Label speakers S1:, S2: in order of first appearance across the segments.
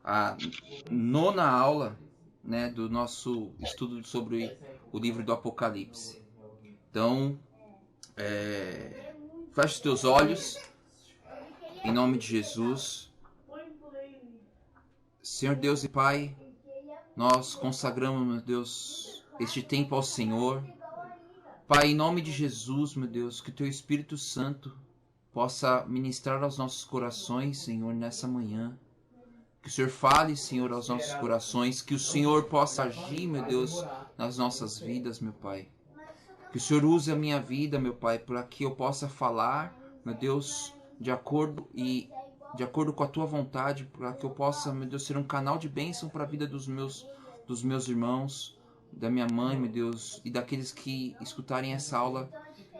S1: a nona aula, né, do nosso estudo sobre o livro do Apocalipse. Então, feche os teus olhos, em nome de Jesus. Senhor Deus e Pai, nós consagramos, meu Deus, este tempo ao Senhor. Pai, em nome de Jesus, meu Deus, que o Teu Espírito Santo possa ministrar aos nossos corações, Senhor, nessa manhã. Que o Senhor fale, Senhor, aos nossos corações. Que o Senhor possa agir, meu Deus, nas nossas vidas, meu Pai. Que o Senhor use a minha vida, meu Pai, para que eu possa falar, meu Deus, de acordo com a Tua vontade, para que eu possa, meu Deus, ser um canal de bênção para a vida dos meus irmãos, da minha mãe, meu Deus, e daqueles que escutarem essa aula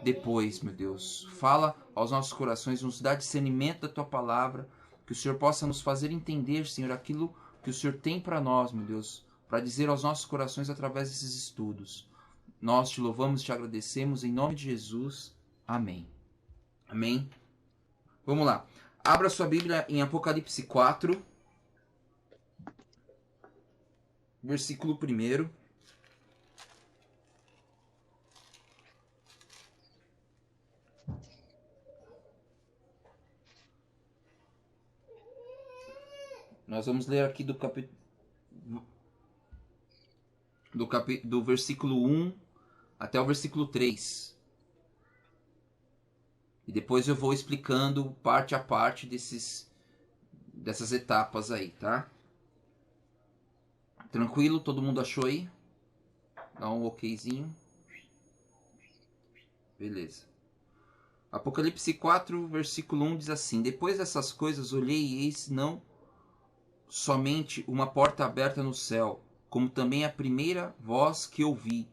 S1: depois, meu Deus. Fala aos nossos corações, nos dá discernimento da Tua palavra, que o Senhor possa nos fazer entender, Senhor, aquilo que o Senhor tem para nós, meu Deus, para dizer aos nossos corações através desses estudos. Nós te louvamos e te agradecemos em nome de Jesus. Amém. Amém. Vamos lá. Abra sua Bíblia em Apocalipse 4, versículo 1. Nós vamos ler aqui do versículo 1 até o versículo 3. E depois eu vou explicando parte a parte dessas etapas aí, tá? Tranquilo? Todo mundo achou aí? Dá um okzinho. Beleza. Apocalipse 4, versículo 1 diz assim: Depois dessas coisas olhei e eis não somente uma porta aberta no céu, como também a primeira voz que ouvi,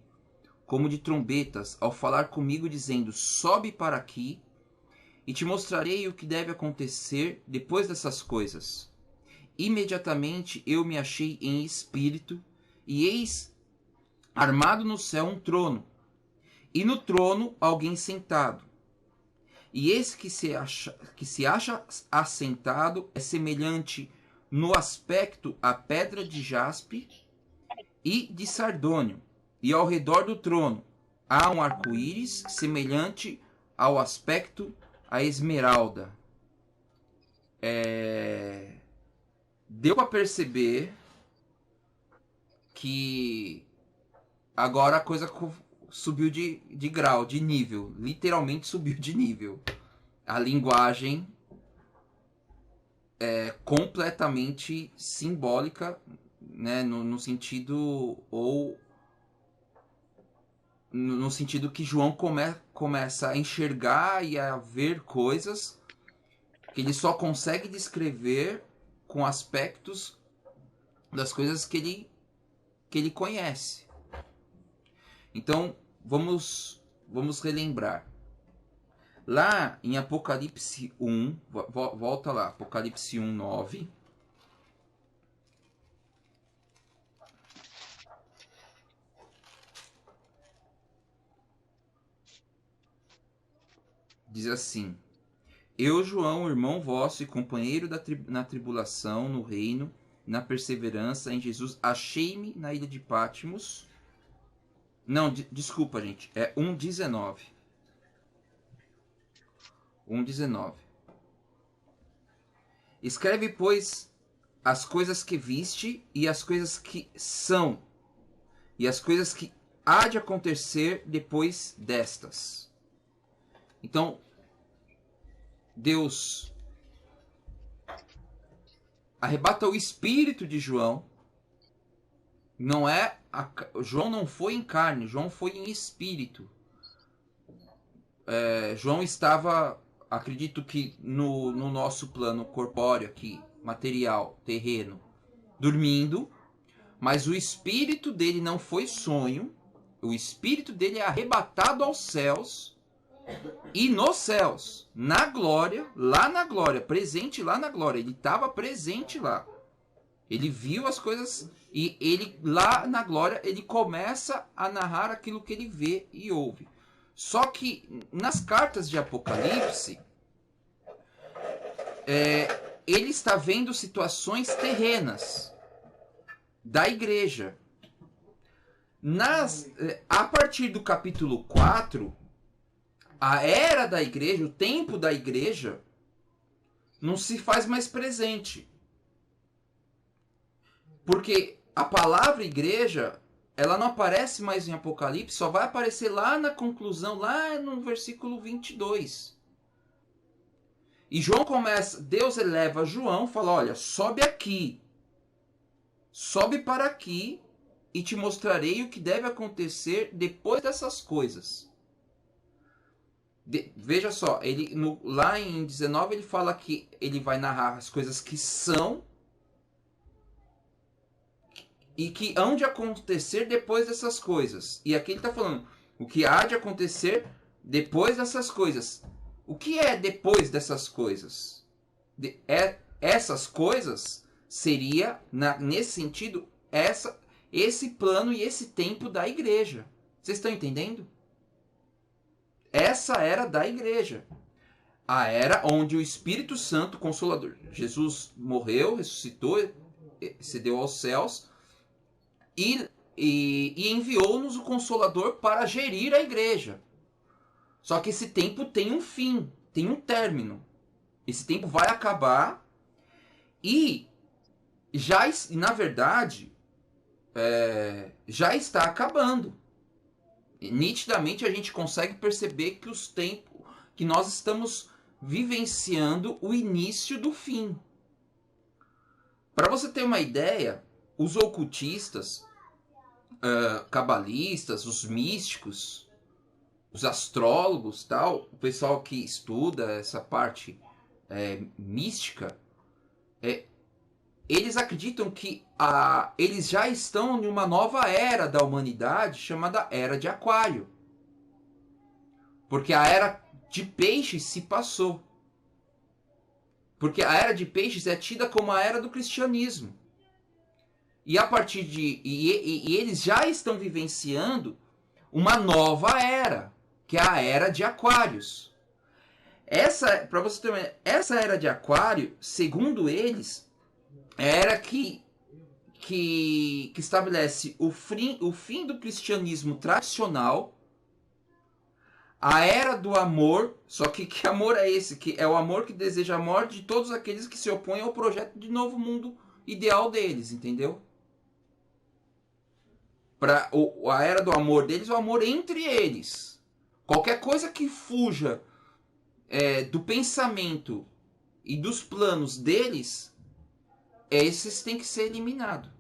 S1: como de trombetas, ao falar comigo, dizendo: Sobe para aqui, e te mostrarei o que deve acontecer depois dessas coisas. Imediatamente eu me achei em espírito, e eis armado no céu um trono, e no trono alguém sentado. E esse que se acha assentado é semelhante no aspecto a pedra de jaspe e de sardônio, e ao redor do trono há um arco-íris semelhante ao aspecto a esmeralda. Deu para perceber que agora a coisa subiu de grau, de nível, literalmente subiu de nível. A linguagem completamente simbólica, né, no sentido que João começa a enxergar e a ver coisas que ele só consegue descrever com aspectos das coisas que ele conhece. Então, vamos relembrar. Lá em Apocalipse 1, volta lá, Apocalipse 1, 9. Diz assim: Eu, João, irmão vosso e companheiro na tribulação, no reino, na perseverança em Jesus, achei-me na ilha de Patmos. Não, desculpa, gente, é 1,19. 1,19. Escreve, pois, as coisas que viste e as coisas que são, e as coisas que há de acontecer depois destas. Então, Deus arrebata o espírito de João. João não foi em carne, João foi em espírito. João estava, acredito que no nosso plano corpóreo aqui, material, terreno, dormindo, mas o espírito dele não foi sonho, o espírito dele é arrebatado aos céus, e nos céus, na glória, lá na glória, presente lá na glória, ele estava presente lá. Ele viu as coisas e ele lá na glória, ele começa a narrar aquilo que ele vê e ouve. Só que nas cartas de Apocalipse, ele está vendo situações terrenas da igreja. A partir do capítulo 4, a era da igreja, o tempo da igreja, não se faz mais presente. Porque a palavra igreja, ela não aparece mais em Apocalipse, só vai aparecer lá na conclusão, lá no versículo 22. E João começa, Deus eleva João, fala, olha, sobe aqui, sobe para aqui e te mostrarei o que deve acontecer depois dessas coisas. Veja só, lá em 19 ele fala que ele vai narrar as coisas que são e que hão de acontecer depois dessas coisas. E aqui ele está falando o que há de acontecer depois dessas coisas. O que é depois dessas coisas? Essas coisas seria, nesse sentido, esse plano e esse tempo da igreja. Vocês estão entendendo? Essa era da igreja. A era onde o Espírito Santo, Consolador, Jesus morreu, ressuscitou, se deu aos céus e enviou-nos o Consolador para gerir a igreja. Só que esse tempo tem um fim, tem um término. Esse tempo vai acabar e na verdade, já está acabando. Nitidamente a gente consegue perceber que nós estamos vivenciando o início do fim. Para você ter uma ideia, os ocultistas, cabalistas, os místicos, os astrólogos, tal, o pessoal que estuda essa parte mística, eles acreditam que eles já estão em uma nova era da humanidade chamada Era de Aquário. Porque a Era de Peixes se passou. Porque a Era de Peixes é tida como a Era do cristianismo. E a partir e eles já estão vivenciando uma nova era, que é a Era de Aquários. Para você ter uma ideia, essa Era de Aquário, segundo eles, era que estabelece o fim do cristianismo tradicional, a era do amor, só que amor é esse? Que é o amor que deseja a morte de todos aqueles que se opõem ao projeto de novo mundo ideal deles, entendeu? Para a era do amor deles, o amor entre eles. Qualquer coisa que fuja do pensamento e dos planos deles, esses têm que ser eliminados.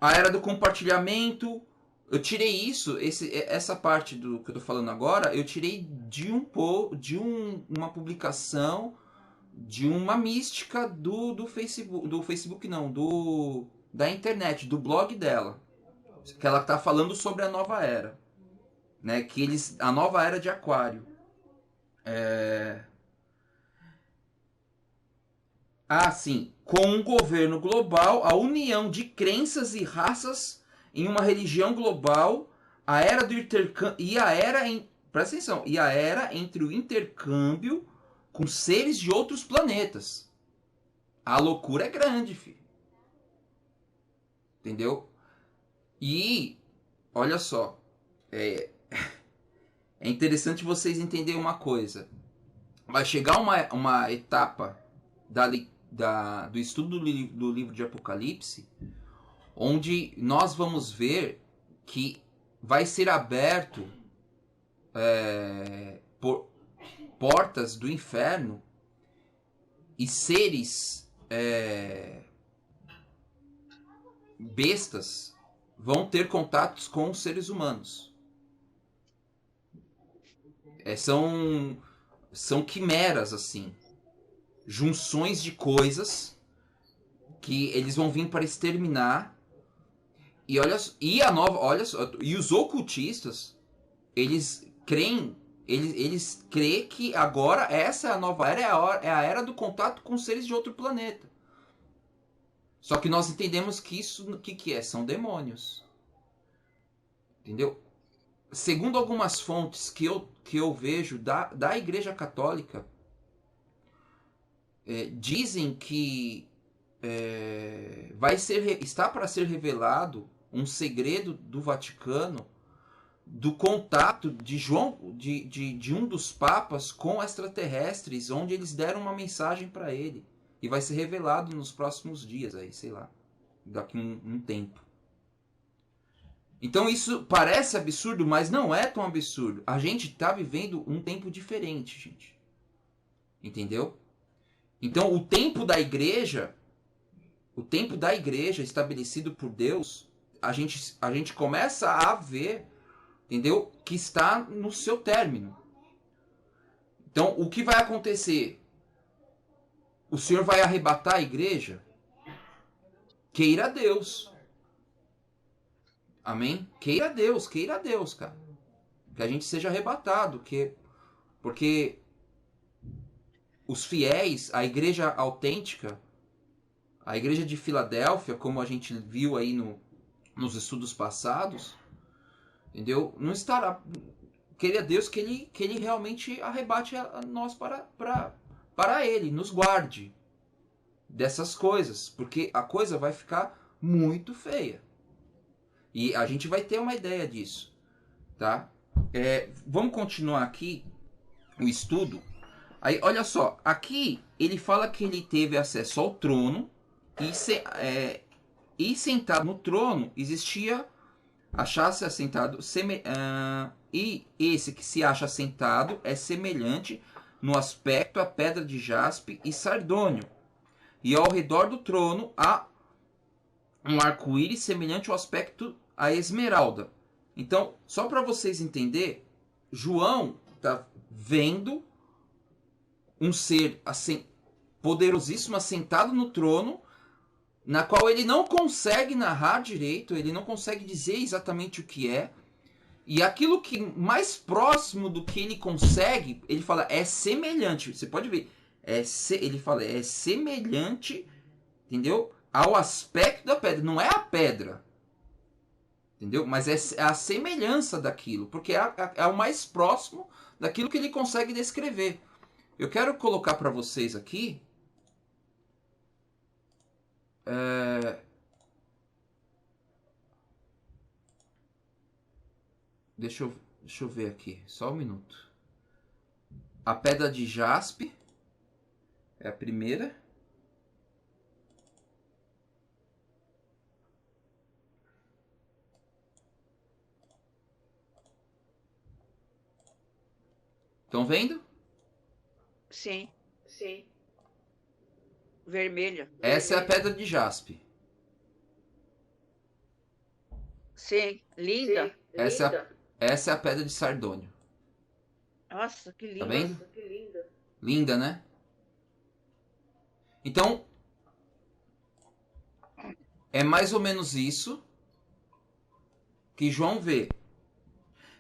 S1: A era do compartilhamento, eu tirei isso, essa parte do que eu tô falando agora, eu tirei de uma publicação de uma mística do Facebook não, da internet, do blog dela, que ela tá falando sobre a nova era, né? A nova era de Aquário. Sim, com um governo global, a união de crenças e raças em uma religião global, a era do intercâmbio presta atenção, e a era entre o intercâmbio com seres de outros planetas. A loucura é grande, filho. Entendeu? E olha só, é interessante vocês entenderem uma coisa. Vai chegar uma etapa do estudo do livro de Apocalipse, onde nós vamos ver que vai ser aberto por portas do inferno e seres bestas vão ter contatos com os seres humanos. São quimeras, assim, junções de coisas que eles vão vir para exterminar. E e os ocultistas, eles creem que agora essa é a nova era, é a era do contato com seres de outro planeta. Só que nós entendemos que isso, o que é? São demônios. Entendeu? Segundo algumas fontes que eu vejo da Igreja Católica, dizem que está para ser revelado um segredo do Vaticano do contato de um dos papas com extraterrestres, onde eles deram uma mensagem para ele. E vai ser revelado nos próximos dias, aí, sei lá, daqui um tempo. Então isso parece absurdo, mas não é tão absurdo. A gente está vivendo um tempo diferente, gente. Entendeu? Então o tempo da igreja estabelecido por Deus, a gente começa a ver, entendeu? Que está no seu término. Então o que vai acontecer? O Senhor vai arrebatar a igreja? Queira Deus. Amém? Queira Deus, cara. Que a gente seja arrebatado. Porque os fiéis, a igreja autêntica, a igreja de Filadélfia, como a gente viu aí nos estudos passados, entendeu? Não estará. Queira Deus que ele realmente arrebate a nós para ele, nos guarde dessas coisas, porque a coisa vai ficar muito feia. E a gente vai ter uma ideia disso, tá? Vamos continuar aqui o estudo. Aí, olha só, aqui ele fala que ele teve acesso ao trono e sentado no trono existia, achasse assentado, e esse que se acha sentado é semelhante no aspecto à pedra de jaspe e sardônio. E ao redor do trono há um arco-íris semelhante ao aspecto à esmeralda. Então, só para vocês entenderem, João está vendo um ser poderosíssimo assentado no trono, na qual ele não consegue narrar direito, ele não consegue dizer exatamente o que é. E aquilo que mais próximo do que ele consegue, ele fala, é semelhante. Você pode ver, ele fala, é semelhante, entendeu? Ao aspecto da pedra. Não é a pedra, entendeu? Mas é a semelhança daquilo, porque é o mais próximo daquilo que ele consegue descrever. Eu quero colocar para vocês aqui deixa eu ver aqui, só um minuto. A pedra de jaspe é a primeira. Estão vendo?
S2: Sim. Vermelha.
S1: Essa é a pedra de jaspe.
S2: Sim, linda.
S1: Essa é a pedra de sardônio.
S2: Nossa, que linda.
S1: Tá vendo? Linda, né? Então, é mais ou menos isso que João vê.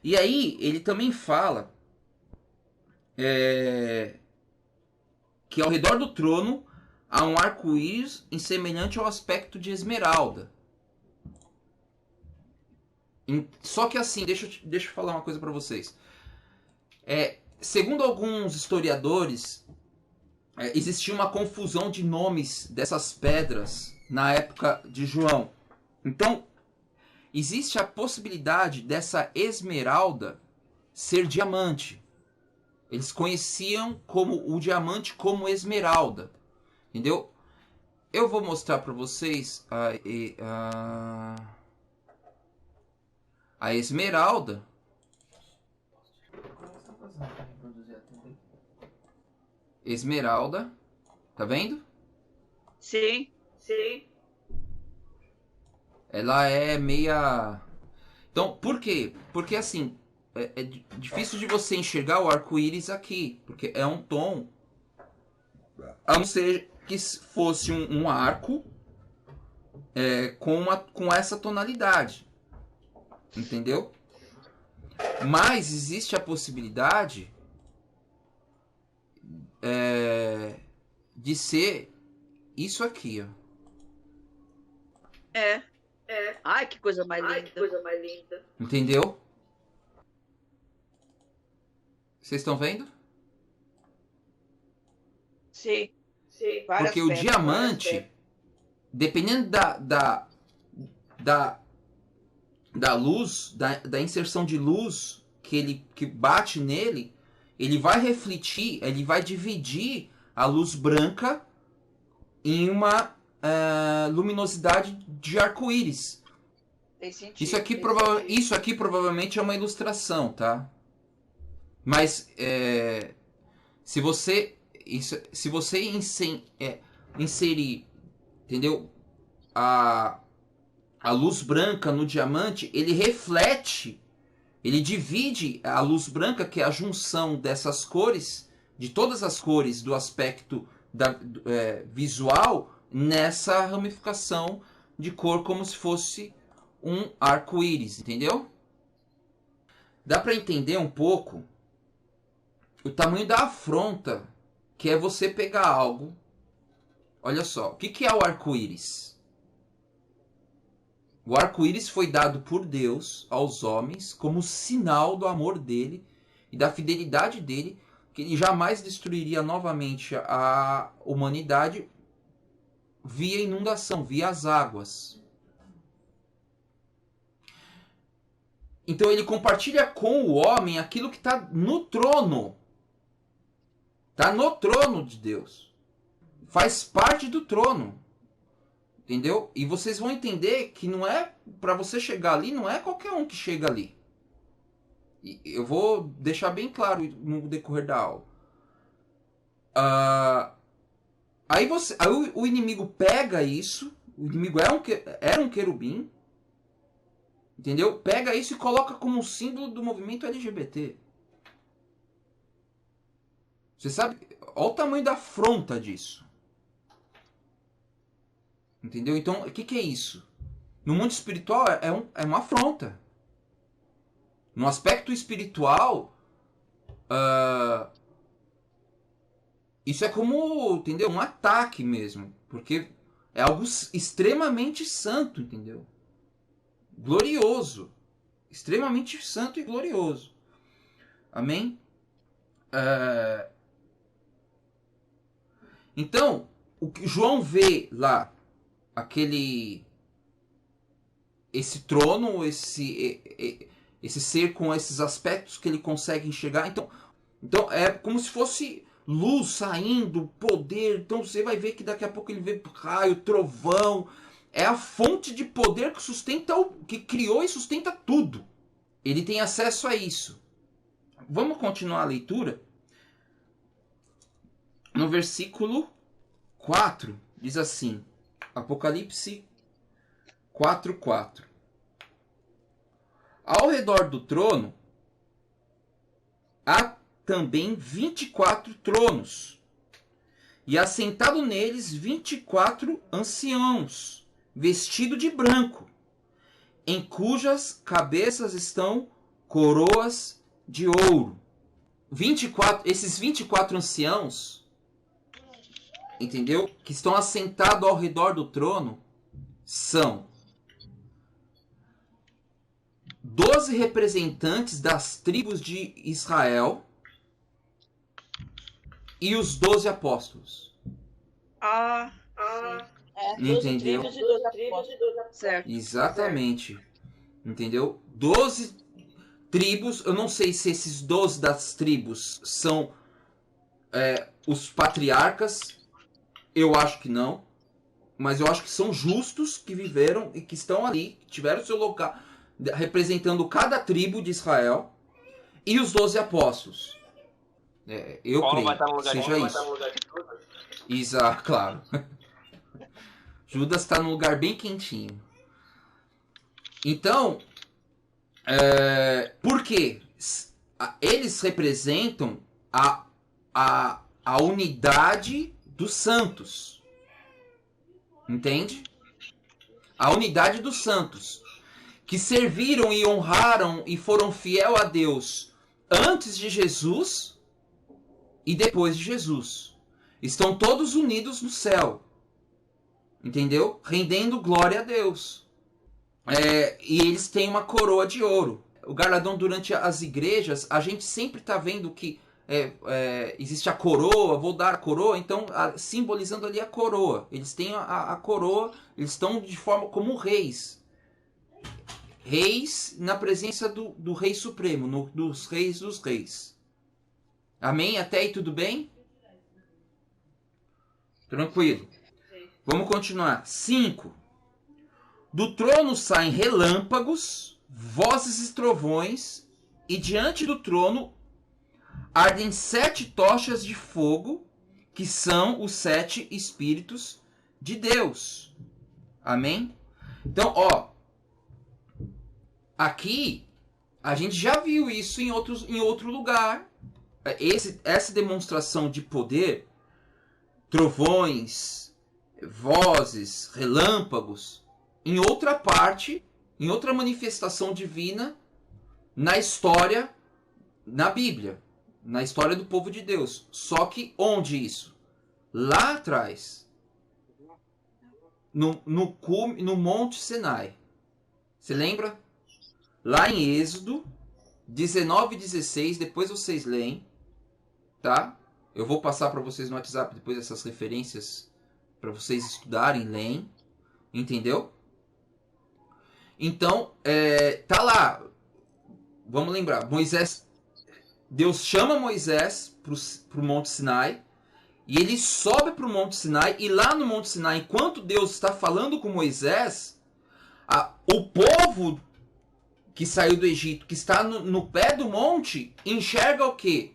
S1: E aí, ele também fala que ao redor do trono há um arco-íris semelhante ao aspecto de esmeralda. Só que assim, deixa eu falar uma coisa para vocês. Segundo alguns historiadores, existia uma confusão de nomes dessas pedras na época de João. Então, existe a possibilidade dessa esmeralda ser diamante. Eles conheciam o diamante como esmeralda. Entendeu? Eu vou mostrar para vocês a esmeralda. Esmeralda. Tá vendo?
S2: Sim.
S1: Ela é meia... Então, por quê? Porque assim, é difícil de você enxergar o arco-íris aqui. Porque é um tom. A não ser que fosse um arco com essa tonalidade. Entendeu? Mas existe a possibilidade de ser isso aqui, ó.
S2: Ai, que coisa mais linda.
S1: Entendeu? Vocês estão vendo?
S2: Sim.
S1: Porque o diamante, dependendo da luz, da inserção de luz que bate nele, ele vai refletir, ele vai dividir a luz branca em uma luminosidade de arco-íris. Isso aqui provavelmente é uma ilustração, tá? Mas se você inserir, entendeu? A luz branca no diamante, ele reflete, ele divide a luz branca, que é a junção dessas cores, de todas as cores do aspecto visual, nessa ramificação de cor, como se fosse um arco-íris, entendeu? Dá para entender um pouco o tamanho da afronta que é você pegar algo. Olha só, o que é o arco-íris? O arco-íris foi dado por Deus aos homens como sinal do amor dele e da fidelidade dele, que ele jamais destruiria novamente a humanidade via inundação, via as águas. Então ele compartilha com o homem aquilo que está no trono. Está no trono de Deus. Faz parte do trono. Entendeu? E vocês vão entender que não é para você chegar ali, não é qualquer um que chega ali. E eu vou deixar bem claro no decorrer da aula. Aí o inimigo pega isso. O inimigo era um querubim. Entendeu? Pega isso e coloca como um símbolo do movimento LGBT. Você sabe? Olha o tamanho da afronta disso. Entendeu? Então, o que é isso? No mundo espiritual é uma afronta. No aspecto espiritual, isso é como, entendeu? Um ataque mesmo. Porque é algo extremamente santo, entendeu? Glorioso. Extremamente santo e glorioso. Amém? Então, o que João vê lá, esse trono, esse ser com esses aspectos que ele consegue enxergar. Então é como se fosse luz saindo, poder. Então você vai ver que daqui a pouco ele vê raio, trovão. É a fonte de poder que sustenta que criou e sustenta tudo. Ele tem acesso a isso. Vamos continuar a leitura. No versículo 4 diz assim: Apocalipse 4:4. Ao redor do trono há também 24 tronos, e assentado neles 24 anciãos, vestidos de branco, em cujas cabeças estão coroas de ouro. Esses 24 anciãos, entendeu? Que estão assentados ao redor do trono, são 12 representantes das tribos de Israel e os 12 apóstolos. Entendeu?
S2: Certo.
S1: Exatamente. Entendeu? 12 tribos. Eu não sei se esses 12 das tribos são os patriarcas. Eu acho que não. Mas eu acho que são justos que viveram e que estão ali, que tiveram seu local, representando cada tribo de Israel. E os 12 apóstolos. Eu creio que seja isso. Exato, claro. Judas está num lugar bem quentinho. Então, por quê? Eles representam a unidade dos santos. Entende? A unidade dos santos. Que serviram e honraram e foram fiel a Deus antes de Jesus e depois de Jesus. Estão todos unidos no céu. Entendeu? Rendendo glória a Deus. E eles têm uma coroa de ouro. O galardão durante as igrejas, a gente sempre está vendo que existe a coroa, vou dar a coroa, então simbolizando ali a coroa. Eles têm a coroa, eles estão de forma como reis. Reis na presença do Rei Supremo, dos reis dos reis. Amém? Até aí tudo bem? Tranquilo. Vamos continuar. 5. Do trono saem relâmpagos, vozes e trovões, e diante do trono ardem 7 tochas de fogo, que são os 7 Espíritos de Deus. Amém? Então, aqui a gente já viu isso em outro lugar. Essa demonstração de poder, trovões, vozes, relâmpagos, em outra parte, em outra manifestação divina, na história, na Bíblia, na história do povo de Deus. Só que onde isso? Lá atrás, no Monte Sinai. Você lembra? Lá em Êxodo 19 e 16, depois vocês leem, tá? Eu vou passar para vocês no WhatsApp depois essas referências para vocês estudarem, leem, entendeu? Então, tá lá. Vamos lembrar, Deus chama Moisés para o Monte Sinai, e ele sobe para o Monte Sinai, e lá no Monte Sinai, enquanto Deus está falando com Moisés, o povo que saiu do Egito, que está no pé do monte, enxerga o quê?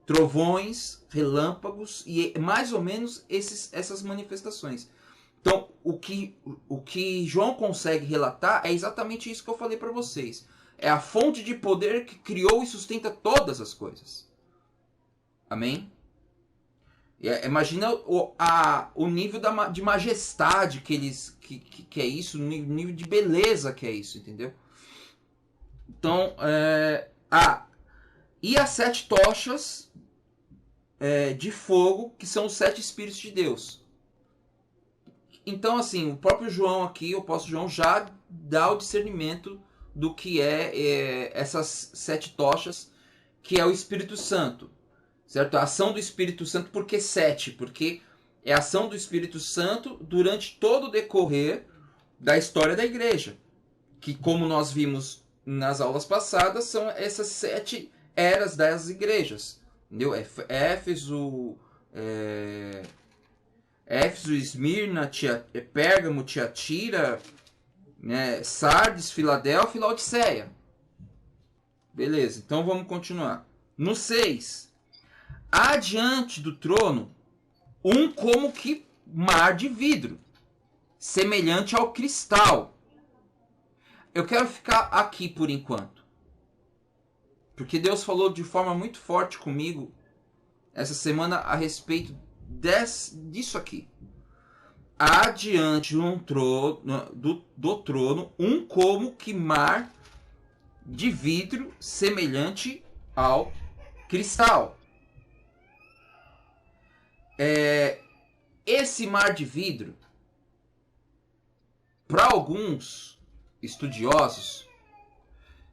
S1: Trovões, relâmpagos e mais ou menos essas manifestações. Então, o que João consegue relatar é exatamente isso que eu falei para vocês. É a fonte de poder que criou e sustenta todas as coisas. Amém? Imagina o nível de majestade que é isso, o nível de beleza que é isso, entendeu? Então, e as 7 tochas de fogo, que são os 7 Espíritos de Deus. Então, assim, o próprio João aqui, o apóstolo João, já dá o discernimento do que essas 7 tochas, que é o Espírito Santo. Certo? A ação do Espírito Santo, por que 7? Porque é a ação do Espírito Santo durante todo o decorrer da história da igreja. Que, como nós vimos nas aulas passadas, são essas 7 eras das igrejas. Entendeu? Éfeso, Esmirna, Pérgamo, Tiatira, né, Sardes, Filadélfia e Laodiceia. Beleza, então vamos continuar. No 6, há diante do trono como que mar de vidro, semelhante ao cristal. Eu quero ficar aqui por enquanto, porque Deus falou de forma muito forte comigo essa semana a respeito disso aqui. Há diante do trono como que mar de vidro semelhante ao cristal. Esse mar de vidro, para alguns estudiosos,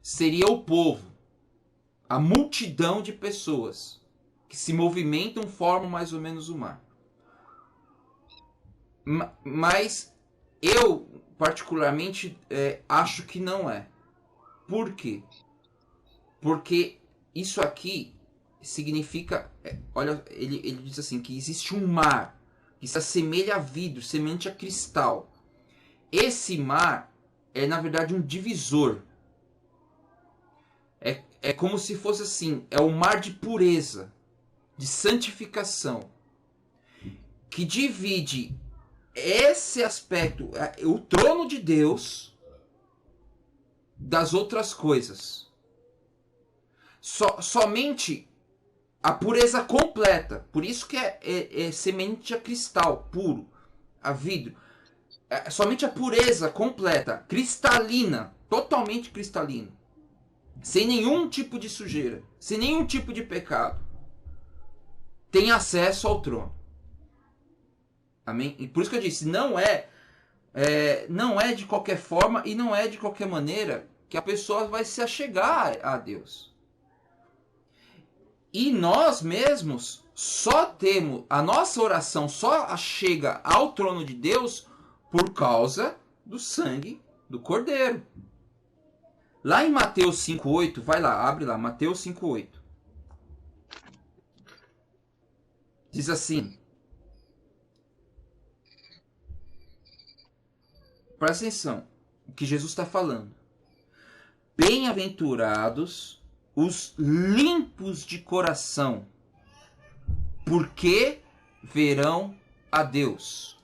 S1: seria o povo, a multidão de pessoas que se movimentam, formam mais ou menos o mar. Mas eu, particularmente, acho que não é. Por quê? Porque isso aqui significa... olha, ele diz assim, que existe um mar que se assemelha a vidro, semelhante a cristal. Esse mar é, na verdade, um divisor. É como se fosse assim, é o mar de pureza, de santificação, que divide esse aspecto, o trono de Deus, das outras coisas. Somente a pureza completa, por isso que é semelhante a cristal puro, a vidro. Somente a pureza completa, cristalina, totalmente cristalina, sem nenhum tipo de sujeira, sem nenhum tipo de pecado, tem acesso ao trono. Amém? E por isso que eu disse, não é de qualquer forma e não é de qualquer maneira que a pessoa vai se achegar a Deus. E nós mesmos só temos, a nossa oração só chega ao trono de Deus por causa do sangue do Cordeiro. Lá em Mateus 5,8, vai lá, abre lá, Mateus 5,8. Diz assim, presta atenção, o que Jesus está falando. Bem-aventurados os limpos de coração, porque verão a Deus.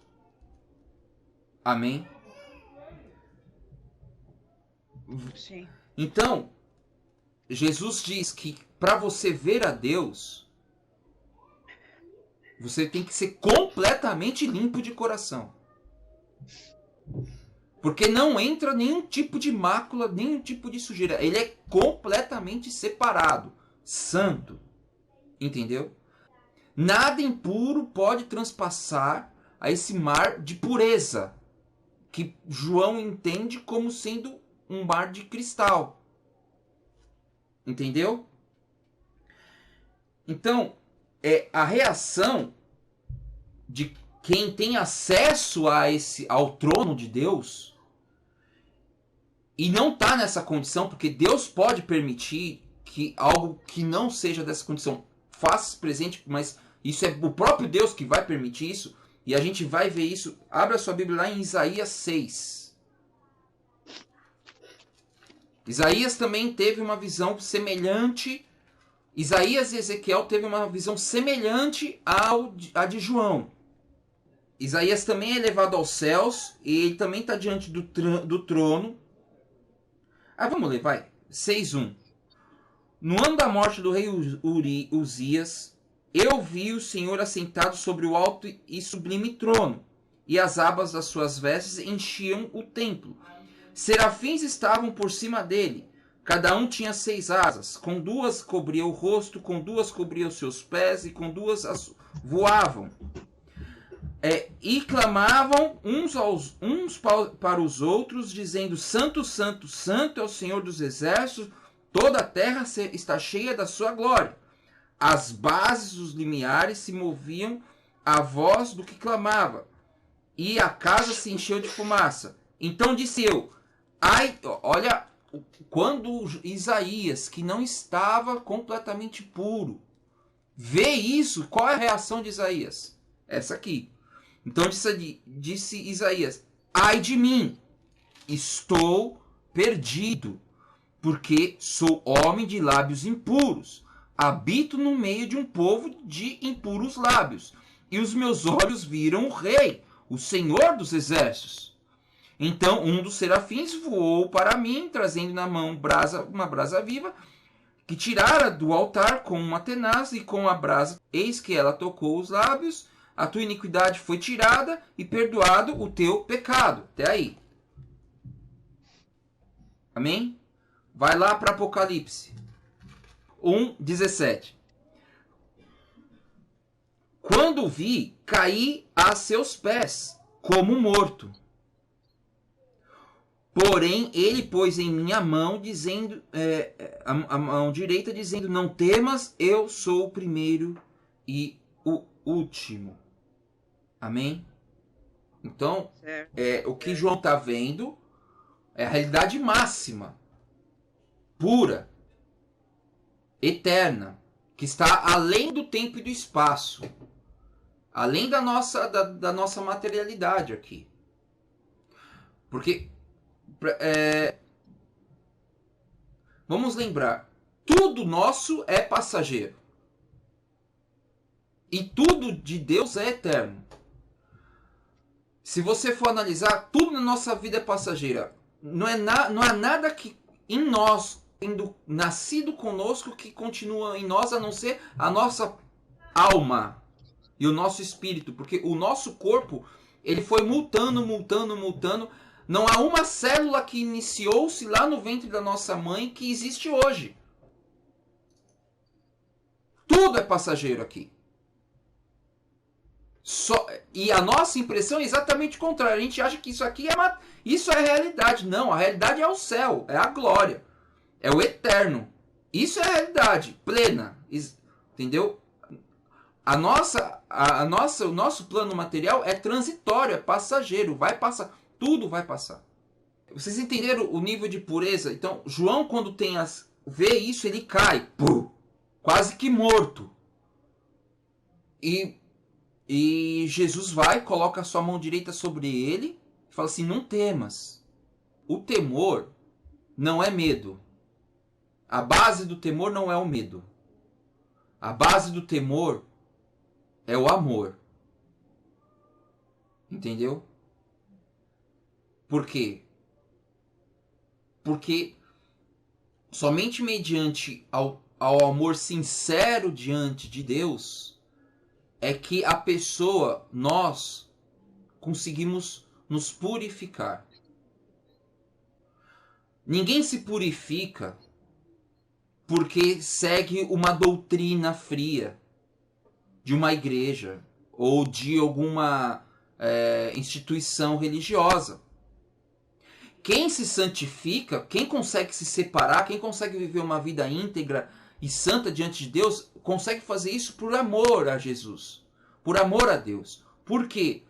S1: Amém?
S2: Sim.
S1: Então, Jesus diz que para você ver a Deus, você tem que ser completamente limpo de coração. Porque não entra nenhum tipo de mácula, nenhum tipo de sujeira. Ele é completamente separado, santo. Entendeu? Nada impuro pode transpassar a esse mar de pureza, que João entende como sendo um mar de cristal. Entendeu? Então, a reação de quem tem acesso ao trono de Deus e não está nessa condição, porque Deus pode permitir que algo que não seja dessa condição faça presente, mas isso é o próprio Deus que vai permitir isso, e a gente vai ver isso. Abra sua Bíblia lá em Isaías 6. Isaías também teve uma visão semelhante. Isaías e Ezequiel teve uma visão semelhante à de João. Isaías também é levado aos céus, e ele também está diante do trono. Vamos ler, vai. 6:1. No ano da morte do rei Uzias, eu vi o Senhor assentado sobre o alto e sublime trono, e as abas das suas vestes enchiam o templo. Serafins estavam por cima dele, cada um tinha 6 asas, com 2 cobria o rosto, com 2 cobria os seus pés, e com 2 voavam. E clamavam uns para os outros, dizendo: Santo, Santo, Santo é o Senhor dos exércitos, toda a terra está cheia da sua glória. As bases dos limiares se moviam à voz do que clamava, e a casa se encheu de fumaça. Então disse eu: olha, quando Isaías, que não estava completamente puro, vê isso, qual é a reação de Isaías? Essa aqui. Então disse Isaías: ai de mim, estou perdido, porque sou homem de lábios impuros, habito no meio de um povo de impuros lábios, e os meus olhos viram o Rei, o Senhor dos exércitos. Então um dos serafins voou para mim, trazendo na mão uma brasa viva, que tirara do altar com uma tenaz, e com a brasa, eis que ela tocou os lábios. A tua iniquidade foi tirada e perdoado o teu pecado. Até aí. Amém? Vai lá para Apocalipse 1:17. Quando vi, caí a seus pés, como morto. Porém, ele pôs em minha mão, dizendo, a mão direita, dizendo: não temas, eu sou o primeiro e o último. Amém? Então, o que João está vendo é a realidade máxima, pura, eterna, que está além do tempo e do espaço, além da nossa materialidade aqui. Porque, vamos lembrar, tudo nosso é passageiro. E tudo de Deus é eterno. Se você for analisar, tudo na nossa vida é passageira. Não há nada que em nós, tendo nascido conosco, que continua em nós, a não ser a nossa alma e o nosso espírito. Porque o nosso corpo, ele foi mutando. Não há uma célula que iniciou-se lá no ventre da nossa mãe que existe hoje. Tudo é passageiro aqui. E a nossa impressão é exatamente o contrário. A gente acha que isso aqui isso é a realidade. Não, a realidade é o céu, é a glória, é o eterno. Isso é a realidade plena. Entendeu? O nosso plano material é transitório, é passageiro, vai passar, tudo vai passar. Vocês entenderam o nível de pureza? Então, João, quando vê isso, ele cai, quase que morto. E Jesus vai, coloca a sua mão direita sobre ele e fala assim: não temas. O temor não é medo. A base do temor não é o medo. A base do temor é o amor. Entendeu? Por quê? Porque somente mediante ao amor sincero diante de Deus é que a pessoa, nós, conseguimos nos purificar. Ninguém se purifica porque segue uma doutrina fria de uma igreja ou de alguma instituição religiosa. Quem se santifica, quem consegue se separar, quem consegue viver uma vida íntegra e santa diante de Deus, consegue fazer isso por amor a Jesus, por amor a Deus. Por quê?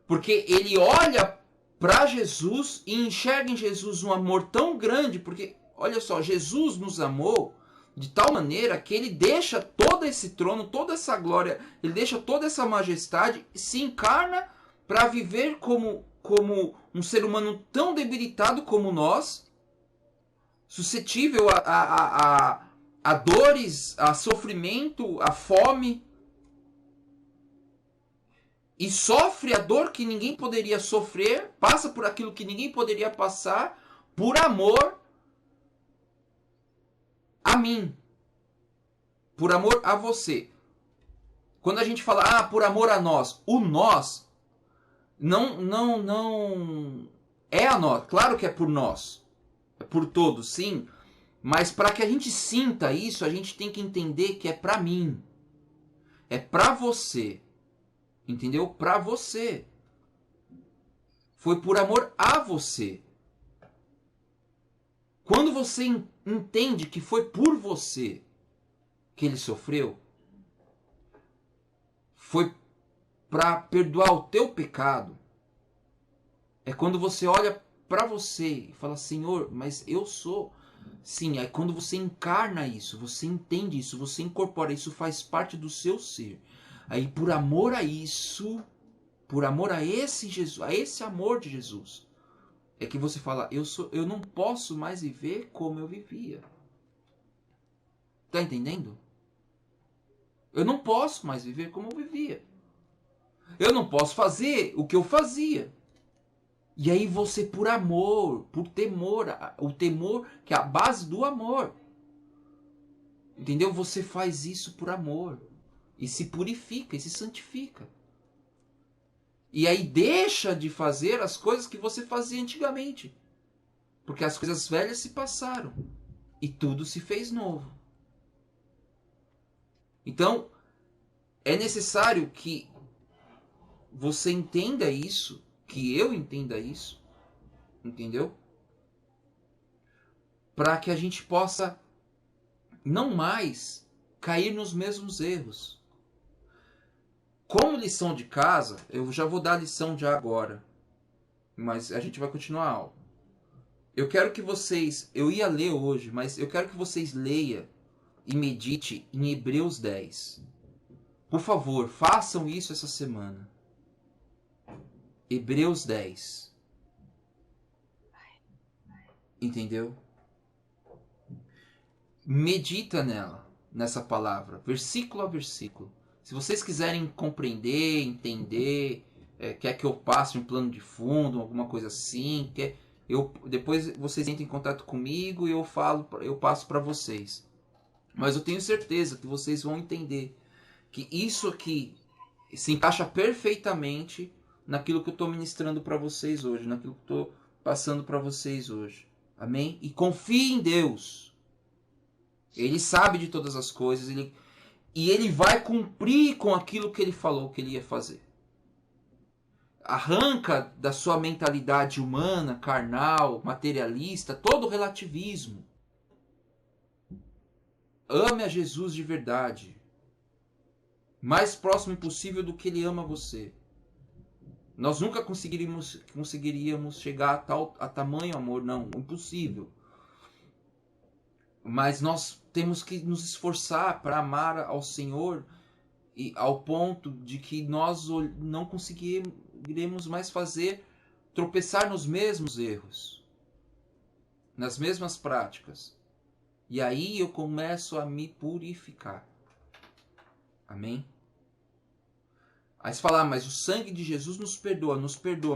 S1: Porque ele olha para Jesus e enxerga em Jesus um amor tão grande, porque, olha só, Jesus nos amou de tal maneira que ele deixa todo esse trono, toda essa glória, ele deixa toda essa majestade, se encarna para viver como um ser humano tão debilitado como nós, suscetível a dores, a sofrimento, a fome, e sofre a dor que ninguém poderia sofrer, passa por aquilo que ninguém poderia passar, por amor a mim, por amor a você. Quando a gente fala, por amor a nós, o nós não é a nós. Claro que é por nós, é por todos, sim, mas para que a gente sinta isso, a gente tem que entender que é para mim, é para você. Entendeu? Para você. Foi por amor a você. Quando você entende que foi por você que ele sofreu, foi para perdoar o teu pecado, é quando você olha para você e fala: Senhor, mas eu sou. Sim, é quando você encarna isso, você entende isso, você incorpora isso, faz parte do seu ser. Aí, por amor a isso, por amor a esse Jesus, a esse amor de Jesus, é que você fala: eu não posso mais viver como eu vivia. Tá entendendo? Eu não posso mais viver como eu vivia. Eu não posso fazer o que eu fazia. E aí você, por amor, por temor, o temor que é a base do amor. Entendeu? Você faz isso por amor. E se purifica, e se santifica. E aí deixa de fazer as coisas que você fazia antigamente. Porque as coisas velhas se passaram. E tudo se fez novo. Então, é necessário que você entenda isso, que eu entenda isso, entendeu? Para que a gente possa não mais cair nos mesmos erros. Como lição de casa, eu já vou dar a lição já agora, mas a gente vai continuar a aula. Eu quero que vocês, eu ia ler hoje, mas eu quero que vocês leiam e medite em Hebreus 10. Por favor, façam isso essa semana. Hebreus 10. Entendeu? Medita nessa palavra, versículo a versículo. Se vocês quiserem compreender, entender, quer que eu passe um plano de fundo, alguma coisa assim, depois vocês entrem em contato comigo e eu passo para vocês. Mas eu tenho certeza que vocês vão entender que isso aqui se encaixa perfeitamente naquilo que eu estou ministrando para vocês hoje, naquilo que eu estou passando para vocês hoje. Amém? E confie em Deus. Ele sabe de todas as coisas, e ele vai cumprir com aquilo que ele falou que ele ia fazer. Arranca da sua mentalidade humana, carnal, materialista, todo o relativismo. Ame a Jesus de verdade. mais próximo possível do que ele ama você. Nós nunca conseguiríamos chegar a tamanho amor, não, impossível. Mas nós temos que nos esforçar para amar ao Senhor e ao ponto de que nós não conseguiremos mais tropeçar nos mesmos erros, nas mesmas práticas. E aí eu começo a me purificar. Amém? Aí você fala, mas o sangue de Jesus nos perdoa,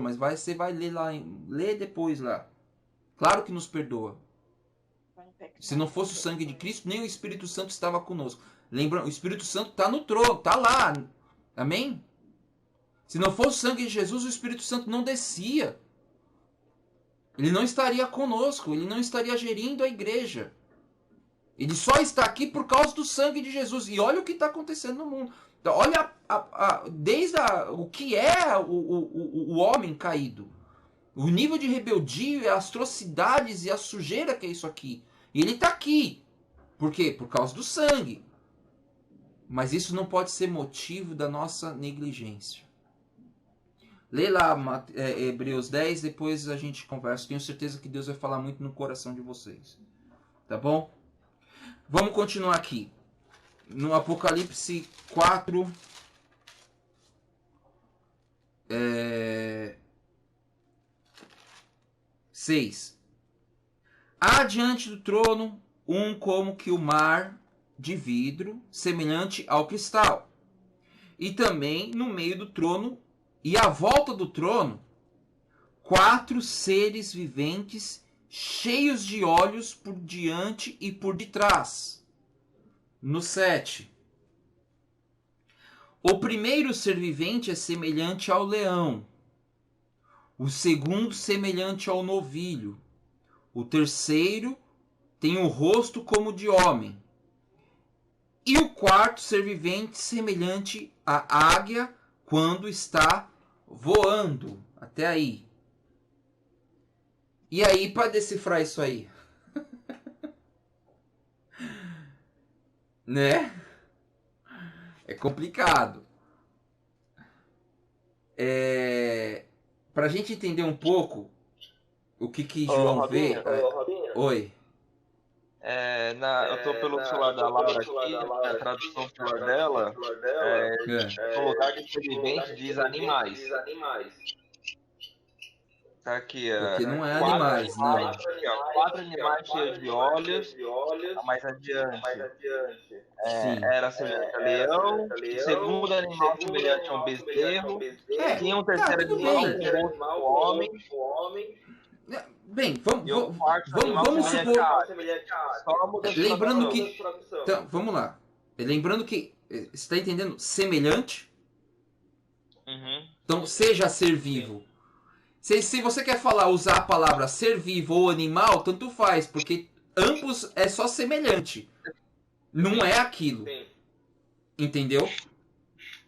S1: mas você vai ler lá, lê depois lá. Claro que nos perdoa. Se não fosse o sangue de Cristo, nem o Espírito Santo estava conosco. Lembra, o Espírito Santo está no trono, está lá. Amém? Se não fosse o sangue de Jesus, o Espírito Santo não descia. Ele não estaria conosco, ele não estaria gerindo a igreja. Ele só está aqui por causa do sangue de Jesus. E olha o que está acontecendo no mundo. Olha o que é o homem caído. O nível de rebeldia, as atrocidades e a sujeira que é isso aqui. E ele está aqui. Por quê? Por causa do sangue. Mas isso não pode ser motivo da nossa negligência. Lê lá Hebreus 10, depois a gente conversa. Tenho certeza que Deus vai falar muito no coração de vocês. Tá bom? Vamos continuar aqui. No Apocalipse 4, 6. Há diante do trono como que o mar de vidro, semelhante ao cristal. E também no meio do trono e à volta do trono, 4 seres viventes cheios de olhos por diante e por detrás. No 7. O primeiro ser vivente é semelhante ao leão. O segundo semelhante ao novilho. O terceiro tem o rosto como de homem. E o quarto ser vivente semelhante à águia quando está voando. Até aí. E aí, para decifrar isso aí? Né? É complicado. Pra gente entender um pouco o que João vê. Oi.
S3: Eu tô pelo celular da Laura aqui, a tradução celular dela, no lugar de ser vivente diz animais. Tá aqui,
S1: porque não é animais, não.
S3: 4 animais cheios de olhos, mais adiante. Era semelhante a leão, o segundo animal semelhante a um bezerro, tinha um terceiro animal como homem.
S1: Bem, vamos supor. Lembrando que. Então, vamos lá. Lembrando que. Você está entendendo? Semelhante.
S3: Uhum.
S1: Então, seja ser vivo. Se você quer usar a palavra ser vivo ou animal, tanto faz, porque ambos é só semelhante. Não é aquilo. Entendeu?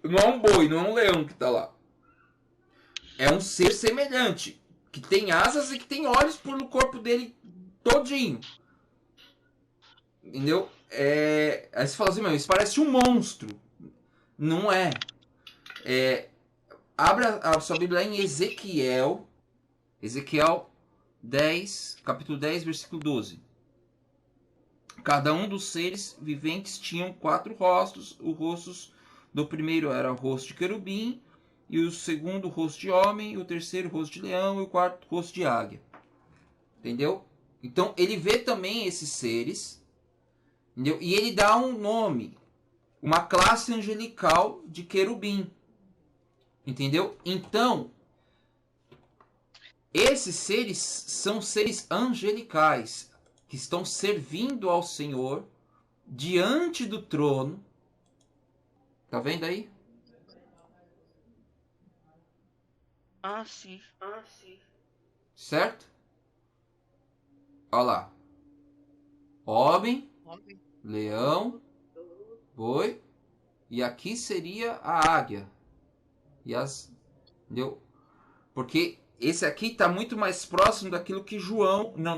S1: Não é um boi, não é um leão que está lá. É um ser semelhante, que tem asas e que tem olhos no corpo dele todinho. Entendeu? Aí você fala assim, isso parece um monstro. Não é. Abra a sua Bíblia em Ezequiel 10, capítulo 10, versículo 12. Cada um dos seres viventes tinham 4 rostos. Os rostos do primeiro era o rosto de querubim, e o segundo o rosto de homem, o terceiro o rosto de leão e o quarto o rosto de águia. Entendeu? Então ele vê também esses seres, entendeu? E ele dá um nome, uma classe angelical de querubim. Entendeu? Então, esses seres são seres angelicais que estão servindo ao Senhor diante do trono. Tá vendo aí?
S2: Sim.
S1: Certo? Olha lá. Homem, leão, boi, e aqui seria a águia. Entendeu? Porque esse aqui está muito mais próximo daquilo que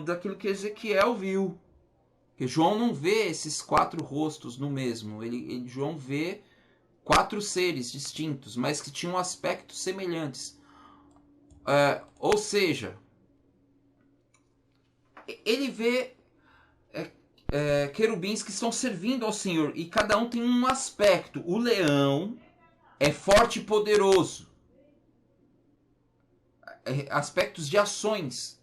S1: daquilo que Ezequiel viu. Porque João não vê esses 4 rostos no mesmo. João vê 4 seres distintos, mas que tinham aspectos semelhantes. Ou seja, ele vê querubins que estão servindo ao Senhor, e cada um tem um aspecto. O leão é forte e poderoso. Aspectos de ações,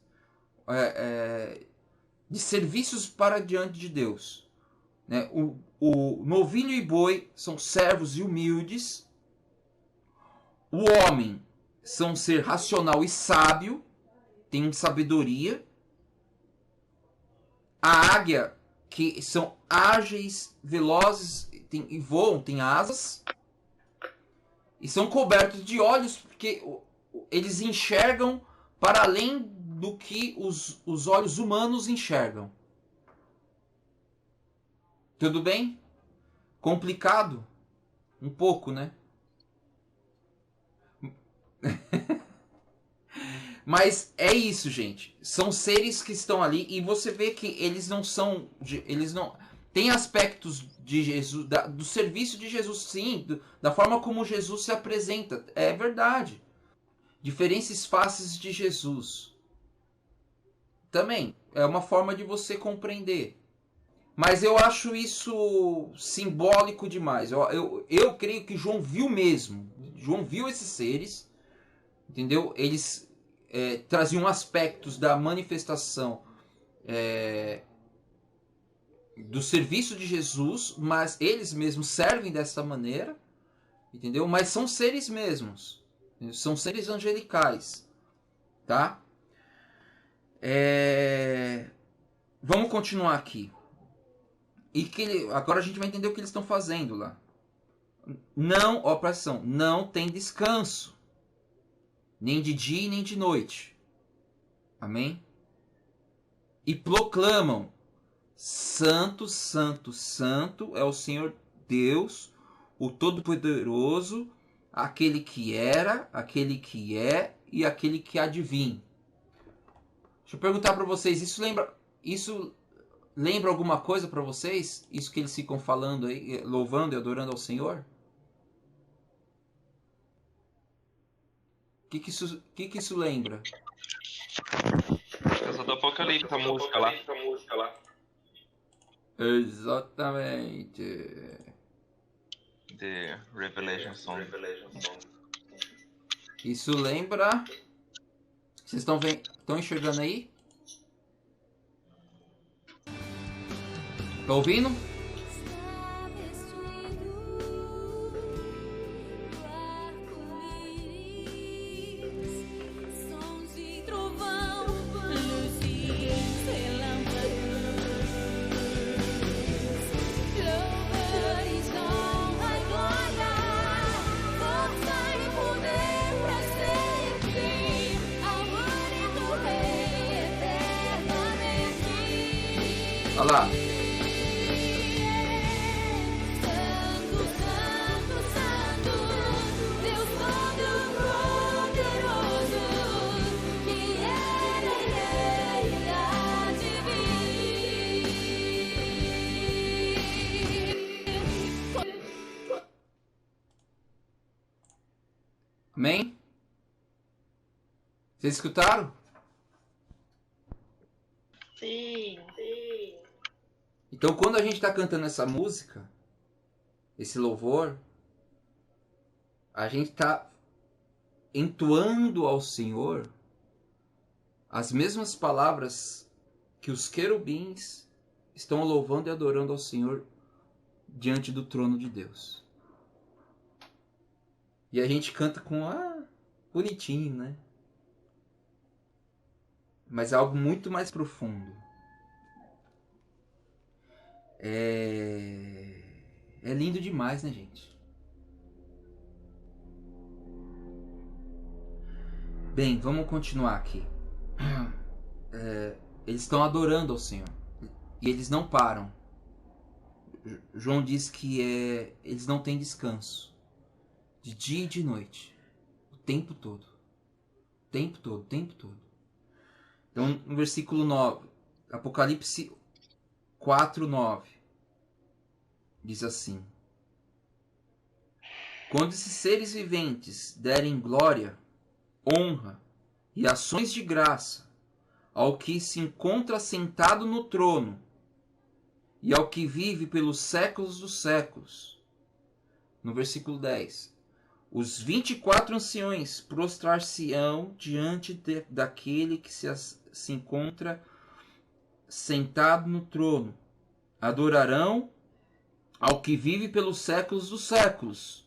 S1: de serviços para diante de Deus. Né? O novilho e boi são servos e humildes. O homem são um ser racional e sábio, tem sabedoria. A águia, que são ágeis, velozes e voam, tem asas. E são cobertos de olhos, porque eles enxergam para além do que os olhos humanos enxergam. Tudo bem? Complicado? Um pouco, né? Mas é isso, gente. São seres que estão ali e você vê que eles não são... Eles não... Tem aspectos de Jesus, do serviço de Jesus, sim. Da forma como Jesus se apresenta. É verdade. Diferentes faces de Jesus. Também. É uma forma de você compreender. Mas eu acho isso simbólico demais. Eu creio que João viu mesmo. João viu esses seres. Entendeu? Eles traziam aspectos da manifestação do serviço de Jesus, mas eles mesmos servem dessa maneira. Entendeu? Mas são seres mesmos. São seres angelicais. Tá? Vamos continuar aqui. E agora a gente vai entender o que eles estão fazendo lá. Não, presta atenção, não tem descanso. Nem de dia e nem de noite. Amém? E proclamam: Santo, Santo, Santo é o Senhor Deus, o Todo-Poderoso, aquele que era, aquele que é e aquele que há de vir. Deixa eu perguntar para vocês, isso lembra alguma coisa para vocês? Isso que eles ficam falando aí, louvando e adorando ao Senhor? O que isso lembra?
S3: Eu só do Apocalipse, a música lá.
S1: Exatamente.
S3: The Revelation Song.
S1: Isso lembra... Vocês estão enxergando aí? Tá ouvindo? Olha lá. Amém? Vocês escutaram?
S2: Sim.
S1: Então, quando a gente está cantando essa música, esse louvor, a gente está entoando ao Senhor as mesmas palavras que os querubins estão louvando e adorando ao Senhor diante do trono de Deus. E a gente canta com bonitinho, né? Mas é algo muito mais profundo. É lindo demais, né, gente? Bem, vamos continuar aqui. Eles estão adorando ao Senhor. E eles não param. João diz que eles não têm descanso. De dia e de noite. O tempo todo. O tempo todo, o tempo todo. Então, no versículo 9. Apocalipse 4:9. Diz assim: Quando esses seres viventes derem glória, honra e ações de graça ao que se encontra sentado no trono e ao que vive pelos séculos dos séculos. No versículo 10. Os 24 anciões prostrar-se-ão diante daquele que se encontra sentado no trono. Adorarão ao que vive pelos séculos dos séculos.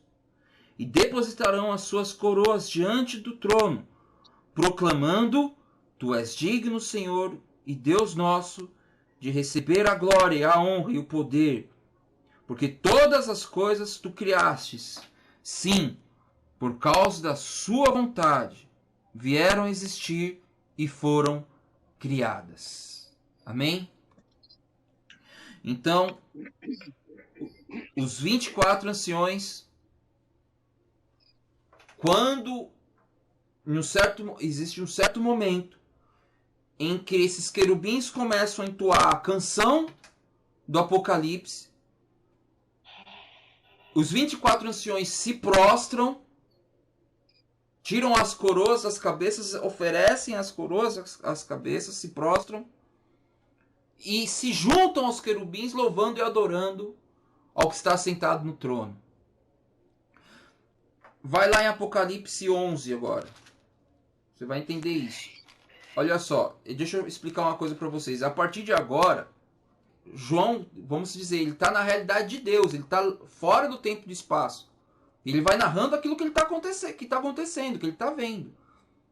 S1: E depositarão as suas coroas diante do trono, proclamando: Tu és digno, Senhor e Deus nosso, de receber a glória, a honra e o poder, porque todas as coisas tu criastes, sim, por causa da sua vontade, vieram a existir e foram criadas. Amém? Então, os 24 anciões, quando existe um certo momento em que esses querubins começam a entoar a canção do Apocalipse, os 24 anciões se prostram, tiram as coroas, as cabeças, oferecem as coroas, as cabeças, se prostram e se juntam aos querubins, louvando e adorando ao que está sentado no trono. Vai lá em Apocalipse 11 agora. Você vai entender isso. Olha só, deixa eu explicar uma coisa para vocês. A partir de agora, João, vamos dizer, ele está na realidade de Deus, ele está fora do tempo e do espaço. Ele vai narrando aquilo que está acontecendo, que ele está vendo,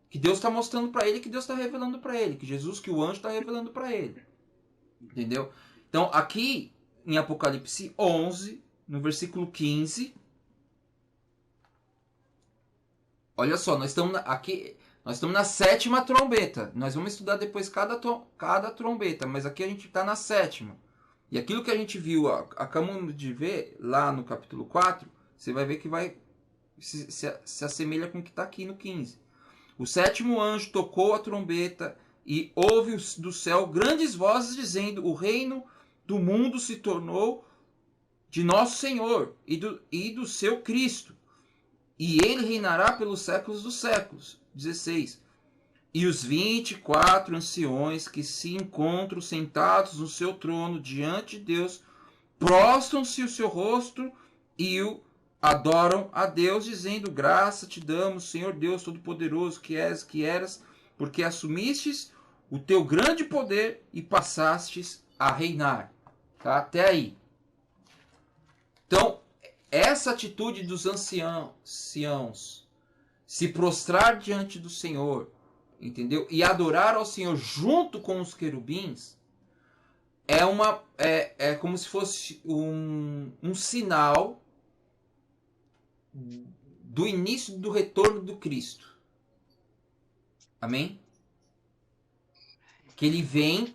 S1: que Deus está mostrando para ele, que Deus está revelando para ele, que Jesus, que o anjo está revelando para ele. Entendeu? Então, aqui em Apocalipse 11, no versículo 15, olha só, nós estamos na 7ª trombeta. Nós vamos estudar depois cada trombeta, mas aqui a gente está na 7ª. E aquilo que a gente viu, acabamos de ver lá no capítulo 4, você vai ver que vai se assemelha com o que está aqui no 15. O 7º anjo tocou a trombeta e houve do céu grandes vozes dizendo: o reino do mundo se tornou de nosso Senhor e do seu Cristo, e ele reinará pelos séculos dos séculos. 16. E os 24 anciões que se encontram sentados no seu trono diante de Deus, prostram-se o seu rosto e o adoram a Deus, dizendo: graça te damos, Senhor Deus Todo-Poderoso, que eras, porque assumistes o teu grande poder e passastes a reinar. Tá? Até aí. Então, essa atitude dos anciãos se prostrar diante do Senhor, entendeu? E adorar ao Senhor junto com os querubins é como se fosse um sinal do início do retorno do Cristo. Amém? Que ele vem,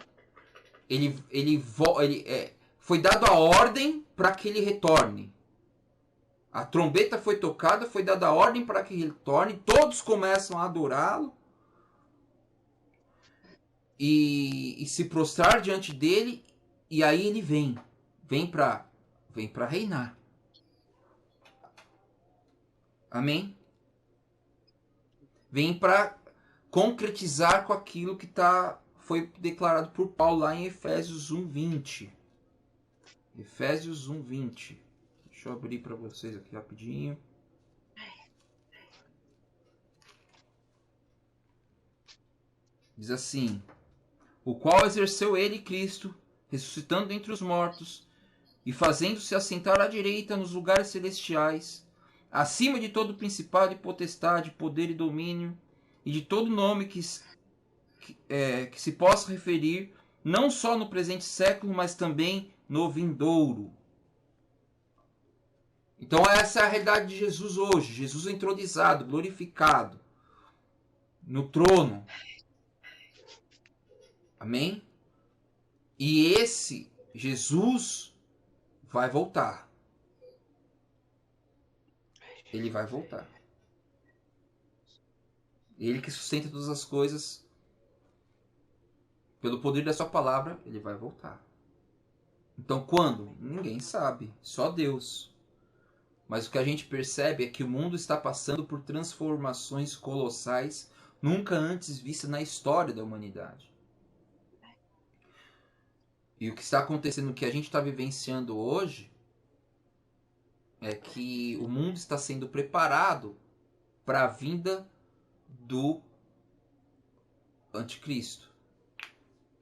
S1: foi dado a ordem para que ele retorne. A trombeta foi tocada, foi dada a ordem para que ele retorne, todos começam a adorá-lo e se prostrar diante dele, e aí ele vem para reinar. Amém? Vem para concretizar com aquilo que foi declarado por Paulo lá em Efésios 1:20. Efésios 1:20. Deixa eu abrir para vocês aqui rapidinho. Diz assim: o qual exerceu ele, Cristo, ressuscitando entre os mortos e fazendo-se assentar à direita nos lugares celestiais, acima de todo principado e potestade, poder e domínio, e de todo nome que se possa referir, não só no presente século, mas também no vindouro. Então essa é a realidade de Jesus hoje. Jesus entronizado, glorificado, no trono. Amém? E esse Jesus vai voltar. Ele vai voltar. Ele que sustenta todas as coisas, pelo poder da sua palavra, ele vai voltar. Então quando? Ninguém sabe. Só Deus. Mas o que a gente percebe é que o mundo está passando por transformações colossais nunca antes vistas na história da humanidade. E o que está acontecendo, o que a gente está vivenciando hoje, é que o mundo está sendo preparado para a vinda do anticristo,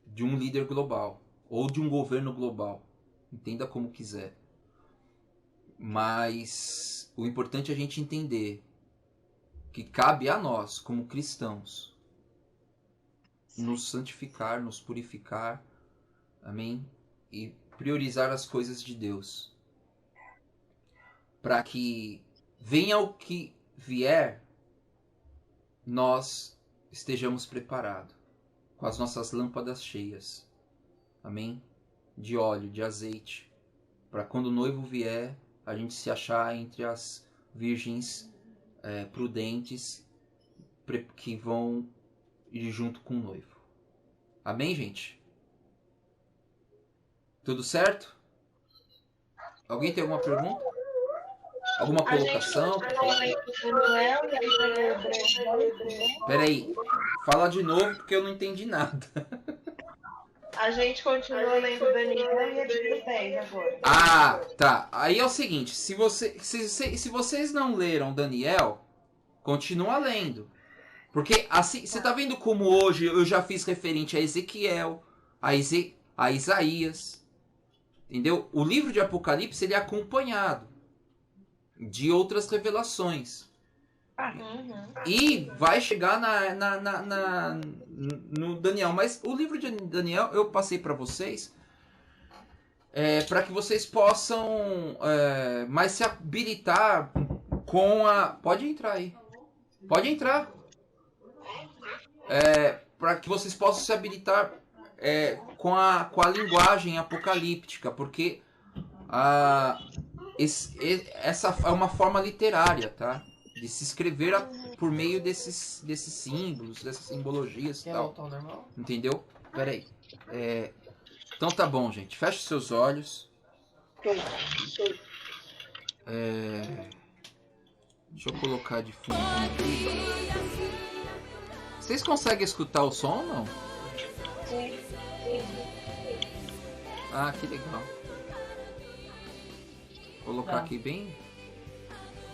S1: de um líder global ou de um governo global, entenda como quiser. Mas o importante é a gente entender que cabe a nós, como cristãos, nos santificar, nos purificar, amém? E priorizar as coisas de Deus, para que venha o que vier, nós estejamos preparados, com as nossas lâmpadas cheias, amém? De óleo, de azeite, para quando o noivo vier, a gente se achar entre as virgens prudentes que vão ir junto com o noivo. Amém, gente? Tudo certo? Alguém tem alguma pergunta? Alguma colocação? Peraí, fala de novo porque eu não entendi nada.
S4: A gente continua lendo Daniel e Hebreus 10 agora.
S1: Ah, tá. Aí é o seguinte, se vocês não leram Daniel, continua lendo. Porque assim, você tá vendo como hoje eu já fiz referente a Ezequiel, a Isaías, entendeu? O livro de Apocalipse ele é acompanhado de outras revelações. E vai chegar no Daniel. Mas o livro de Daniel eu passei para vocês para que vocês possam mais se habilitar com a... Pode entrar aí. Pode entrar. Para que vocês possam se habilitar com a linguagem apocalíptica. Porque essa é uma forma literária, tá? De se escrever por meio desses símbolos, dessas simbologias e tal. Entendeu? Pera aí. Então tá bom, gente. Feche seus olhos. Deixa eu colocar de fundo aqui. Vocês conseguem escutar o som ou não?
S4: Sim.
S1: Ah, que legal. Vou colocar aqui bem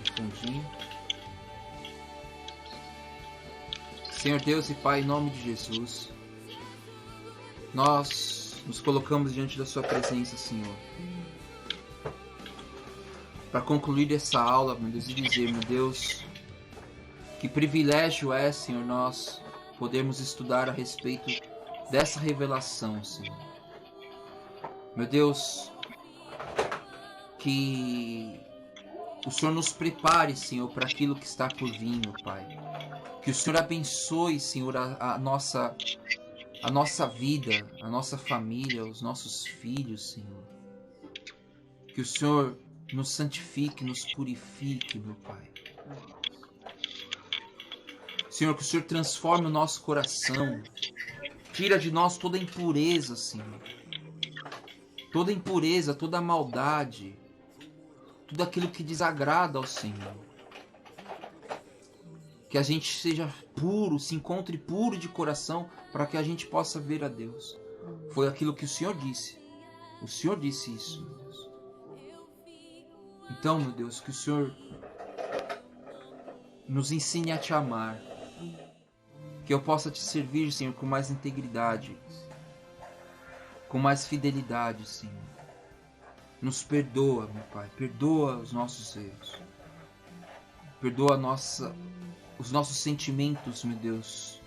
S1: de fundinho. Senhor Deus e Pai, em nome de Jesus, nós nos colocamos diante da Sua presença, Senhor, para concluir essa aula, meu Deus, e dizer, meu Deus, que privilégio é, Senhor, nós podermos estudar a respeito dessa revelação, Senhor. Meu Deus, que o Senhor nos prepare, Senhor, para aquilo que está por vir, meu Pai. Que o Senhor abençoe, Senhor, a nossa vida, a nossa família, os nossos filhos, Senhor. Que o Senhor nos santifique, nos purifique, meu Pai. Senhor, que o Senhor transforme o nosso coração. Tira de nós toda impureza, Senhor. Toda impureza, toda maldade. Tudo aquilo que desagrada ao Senhor. Que a gente seja puro, se encontre puro de coração, para que a gente possa ver a Deus. Foi aquilo que o Senhor disse. O Senhor disse isso, meu Deus. Então, meu Deus, que o Senhor nos ensine a Te amar. Que eu possa Te servir, Senhor, com mais integridade. Com mais fidelidade, Senhor. Nos perdoa, meu Pai. Perdoa os nossos erros. Perdoa os nossos sentimentos, meu Deus,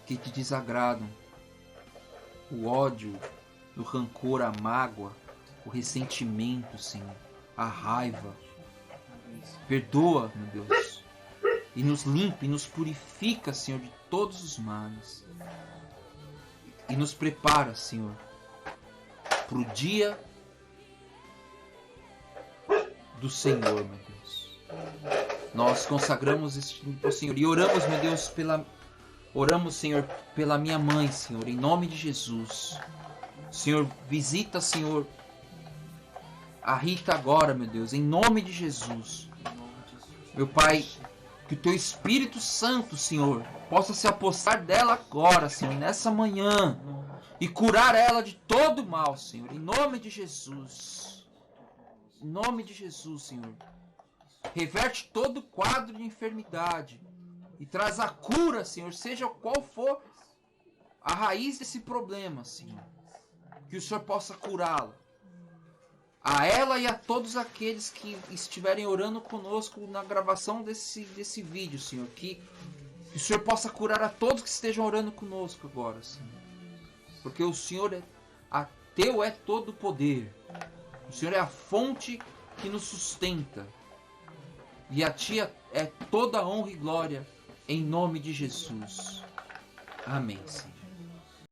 S1: que Te desagradam. O ódio, o rancor, a mágoa, o ressentimento, Senhor. A raiva. Perdoa, meu Deus. E nos limpa e nos purifica, Senhor, de todos os males. E nos prepara, Senhor, para o dia do Senhor, meu Deus. Nós consagramos este tempo ao Senhor e oramos, meu Deus, oramos, Senhor, pela minha mãe, Senhor, em nome de Jesus. Senhor, visita, Senhor, a Rita agora, meu Deus, em nome de Jesus. Meu Pai, que o Teu Espírito Santo, Senhor, possa se apossar dela agora, Senhor, nessa manhã, e curar ela de todo mal, Senhor, em nome de Jesus. Em nome de Jesus, Senhor. Reverte todo quadro de enfermidade e traz a cura, Senhor, seja qual for a raiz desse problema, Senhor. Que o Senhor possa curá-la. A ela e a todos aqueles que estiverem orando conosco na gravação desse vídeo, Senhor. Que o Senhor possa curar a todos que estejam orando conosco agora, Senhor. Porque o Senhor Teu é todo o poder. O Senhor é a fonte que nos sustenta. E a Ti é toda a honra e glória em nome de Jesus. Amém, Senhor.